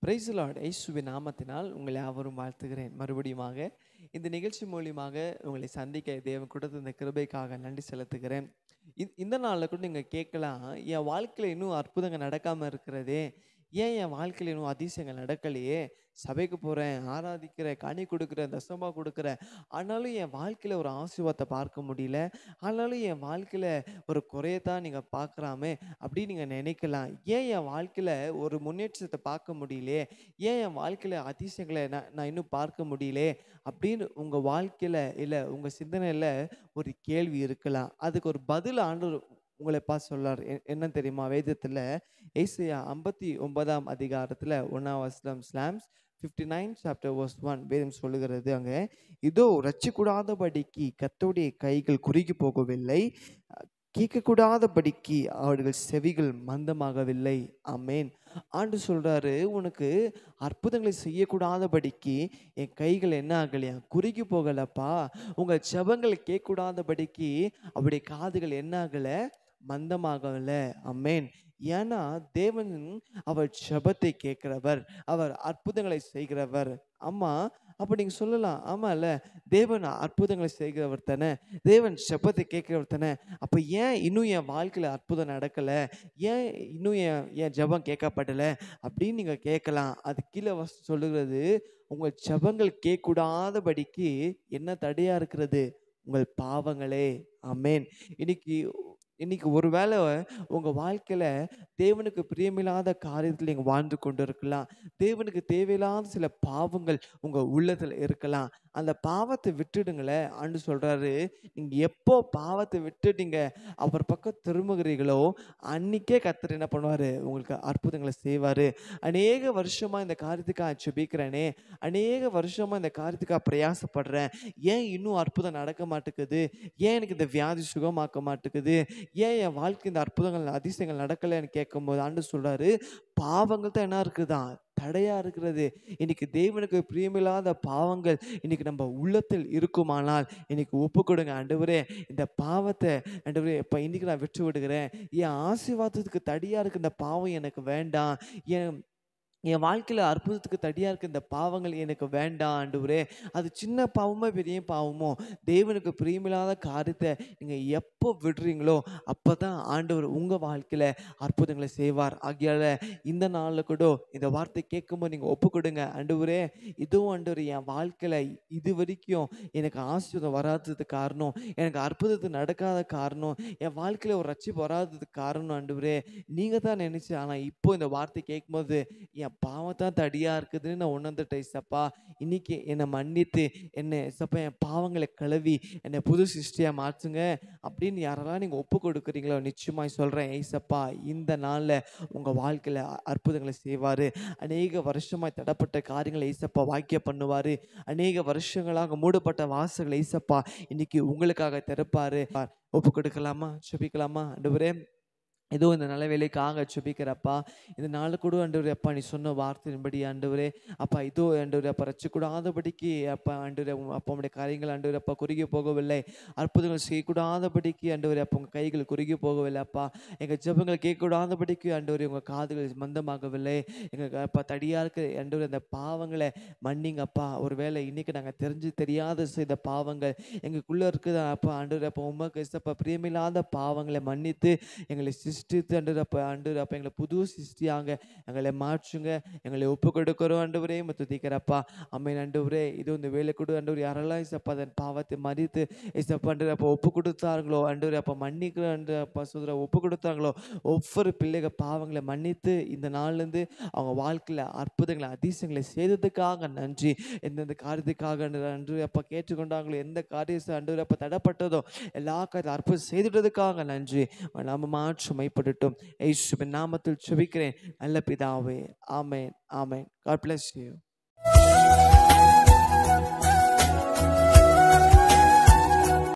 Praise the Lord. இயேசுவின் நாமத்தினால் உங்களை யாவரும் வாழ்த்துகிறேன். மறுபடியுமாக இந்த நிகழ்ச்சி மூலியமாக உங்களை சந்திக்க தேவன் கொடுத்த இந்த கிருபைக்காக நன்றி செலுத்துகிறேன். இந்த நாளில் கூட நீங்கள் கேட்கலாம், என் வாழ்க்கையில் இன்னும் அற்புதங்கள் நடக்காமல் இருக்கிறதே, ஏன் என் வாழ்க்கையில் இன்னும் அதிசயங்கள் நடக்கலையே, சபைக்கு போகிறேன், ஆராதிக்கிறேன், கனி கொடுக்குறேன், தசமா கொடுக்குறேன், ஆனாலும் என் வாழ்க்கையில் ஒரு ஆசீர்வாதத்தை பார்க்க முடியல, ஆனாலும் என் வாழ்க்கையில் ஒரு குறையத்தான் நீங்கள் பார்க்குறாமே அப்படின்னு நீங்கள் நினைக்கலாம். ஏன் என் வாழ்க்கையில் ஒரு முன்னேற்றத்தை பார்க்க முடியலையே, ஏன் என் வாழ்க்கையில் அதிசயங்களை நான் இன்னும் பார்க்க முடியலே அப்படின்னு உங்கள் வாழ்க்கையில் இல்லை உங்கள் சிந்தனையில் ஒரு கேள்வி இருக்கலாம். அதுக்கு ஒரு பதில் ஆண்டவர் உங்களை பார்த்து சொல்லார். என்ன தெரியுமா? வேதத்தில் ஏசாயா 59ஆம் அதிகாரத்தில் 1ஆம் வசனம் ஸ்லாம்ஸ் 59 சாப்டர் verse 1 வேதம் சொல்லுகிறது, அங்கே இதோ ரட்சிக்கூடாதபடிக்கு கர்த்தருடைய கைகள் குறுகி போகவில்லை, கேட்கக்கூடாதபடிக்கு அவர்கள் செவிகள் மந்தமாகவில்லை. ஆமேன். ஆண்டு சொல்றாரு, உனக்கு அற்புதங்களை செய்யக்கூடாதபடிக்கு என் கைகள் என்ன ஆகலையா, குறுகி போகலப்பா. உங்கள் ஜெபங்கள் கேட்கக்கூடாதபடிக்கு அவருடைய காதுகள் என்ன ஆகலை, மந்தமாகல. ஆமேன். ஏன்னா தேவன் அவர் ஜெபத்தை கேட்கிறவர், அவர் அற்புதங்களை செய்கிறவர். ஆமா, அப்ப நீங்க சொல்லலாம், ஆமால தேவன் அற்புதங்களை செய்கிறவர் தானே, தேவன் ஜெபத்தை கேட்கிறவர் தானே, அப்ப ஏன் இன்னும் என் வாழ்க்கையில அற்புதம் நடக்கல, ஏன் இன்னும் என் ஜெபம் கேட்கப்படல அப்படின்னு நீங்க கேட்கலாம். அது கீழே சொல்லுகிறது, உங்கள் ஜெபங்கள் கேட்கக்கூடாதபடிக்கு என்ன தடையா இருக்கிறது, உங்கள் பாவங்களே. ஆமேன். இன்னைக்கு ஒருவேளை உங்கள் வாழ்க்கையில் தேவனுக்கு பிரியமில்லாத காரியத்தில் நீங்கள் வாழ்ந்து கொண்டு இருக்கலாம். தேவனுக்கு தேவையில்லாத சில பாவங்கள் உங்கள் உள்ளத்தில் இருக்கலாம். அந்த பாவத்தை விட்டுடுங்களேன். ஆண்டு சொல்கிறாரு, நீங்கள் எப்போ பாவத்தை விட்டுட்டீங்க அவர் பக்கம் திரும்புகிறீர்களோ அன்றைக்கே கர்த்தர் என்ன பண்ணுவார், உங்களுக்கு அற்புதங்களை செய்வார். அநேக வருஷமாக இந்த காரியத்துக்காக ஜெபிக்கிறேனே, அநேக வருஷமாக இந்த காரியத்துக்காக பிரயாசப்படுறேன், ஏன் இன்னும் அற்புதம் நடக்க மாட்டேங்குது, ஏன் எனக்கு இந்த வியாதி சுகமாக்க மாட்டேங்குது, ஏன் என் வாழ்க்கை இந்த அற்புதங்கள் அதிசயங்கள் நடக்கலைன்னு கேட்கும்போது ஆண்டு சொல்றாரு, பாவங்கள் தான் என்ன இருக்குதான் தடையா இருக்கிறது. இன்னைக்கு தேவனுக்கு பிரியமில்லாத பாவங்கள் இன்னைக்கு நம்ம உள்ளத்தில் இருக்குமானால் இன்னைக்கு ஒப்பு கொடுங்க. ஆண்டவரே, இந்த பாவத்தை ஆண்டவரே இப்ப இன்னைக்கு நான் விட்டு விடுகிறேன், என் ஆசீர்வாதத்துக்கு தடியா இருக்கு இந்த பாவம் எனக்கு வேண்டாம், என் வாழ்க்கையில் அற்புதத்துக்கு தடியாக இருக்க இந்த பாவங்கள் எனக்கு வேண்டாம் ஆண்டவரே. அது சின்ன பாவமோ பெரிய பாவமோ, தேவனுக்கு பிரியமில்லாத காரியத்தை நீங்கள் எப்போ விடுறீங்களோ அப்போ தான் ஆண்டவர் உங்கள் வாழ்க்கையில் அற்புதங்களை செய்வார். ஆகியால் இந்த நாளில் கூட இந்த வார்த்தை கேட்கும்போது நீங்கள் ஒப்பு கொடுங்க. ஆண்டவரே, இதுவும் ஆண்டவர் என் வாழ்க்கையில் இது வரைக்கும் எனக்கு ஆசீர்வாதம் வராததுக்கு காரணம், எனக்கு அற்புதத்தை நடக்காத காரணம், என் வாழ்க்கையில் ஒரு ரட்சிப்பு வராததுக்கு காரணம் ஆண்டவரே நீங்கள் தான் நினைச்சு. ஆனால் இப்போ இந்த வார்த்தை கேட்கும்போது என் பாவத்தான் தடியா இருக்குதுன்னு நான் உணர்ந்துட்டேன். ஏசப்பா, இன்னைக்கு என்னை மன்னித்து என்னை ஏசப்பா என் பாவங்களை கழுவி என்னை புது சிருஷ்டியா மாற்றுங்க அப்படின்னு யாரெல்லாம் நீங்க ஒப்பு கொடுக்குறீங்களோ நிச்சயமாய் சொல்றேன், ஏசப்பா இந்த நாள்ல உங்க வாழ்க்கையில அற்புதங்களை செய்வாரு. அநேக வருஷமாய் தடப்பட்ட காரியங்களை ஏசப்பா வாக்கிய பண்ணுவாரு. அநேக வருஷங்களாக மூடப்பட்ட வாசல்களை ஏசப்பா இன்னைக்கு உங்களுக்காக திறப்பாரு. ஒப்பு கொடுக்கலாமா, ஜெபிக்கலாமா? ஆண்டவரே, ஏதோ இந்த நல்ல வேலைக்காக ஜெபிக்கிறப்பா, இந்த நாள் கூட ஆண்டவரே அப்பா நீ சொன்ன வார்த்தையின்படி ஆண்டவரே அப்பா இதோ ஆண்டவரே அப்பா ரட்சிக்கூடாதபடிக்கு அப்பா ஆண்டவரே அப்பா உடைய காரியங்கள் ஆண்டவரே அப்பா குறுகி போகவில்லை, அற்புதங்கள் செய்யக்கூடாதபடிக்கு ஆண்டவரே அப்போ உங்கள் கைகள் குறுகி போகவில்லை அப்பா, எங்கள் ஜெபங்கள் கேட்கக்கூடாதபடிக்கு ஆண்டவரே உங்கள் காதுகள் மந்தமாகவில்லை, எங்கள் அப்பா தடியாக இருக்கிற ஆண்டவரே அந்த பாவங்களை மன்னிங்கப்பா. ஒருவேளை இன்னைக்கு நாங்கள் தெரியாத செய்த பாவங்கள் எங்களுக்குள்ளே இருக்குது அப்பா ஆண்டவரே அப்பா உமக்கு அப்பா பிரியமில்லாத பாவங்களை மன்னித்து எங்களை சிருஷ்டித்து ஆண்டவரே எங்களை புது சிருஷ்டியாங்க எங்களை மாற்றுங்க. எங்களை ஒப்பு கொடுக்கிறோம் ஆண்டவரே, துதிக்கிறப்பா. அம்மேன் ஆண்டவரே, இது இந்த வேலை கூட ஆண்டவர் யாரெல்லாம் இசப்பா அதன் பாவத்தை மறித்து இசப்பா ஆண்டவரே அப்போ ஒப்பு கொடுத்தாங்களோ ஆண்டவரே அப்பா மன்னிக்கிற அப்பா சொல்ற ஒப்பு கொடுத்தாங்களோ ஒவ்வொரு பிள்ளைகள் பாவங்களை மன்னித்து இந்த நாள்லேருந்து அவங்க வாழ்க்கையில் அற்புதங்களை அதிசயங்களை செய்ததுக்காக நன்றி. எந்தெந்த காரியத்துக்காக ஆண்டவரே அப்பா கேட்டுக்கொண்டாங்களோ, எந்த காரியத்தை ஆண்டவரே அப்பா தடைப்பட்டதோ எல்லா காரியத்தை அற்புதம் செய்துட்டதுக்காக நன்றி. நம்ம மாற்று மைப்படட்டும். இயேசுவின் நாமத்தில் ஜெபிக்கிறேன் நல்ல பிதாவே. ஆமென், ஆமென். God bless you.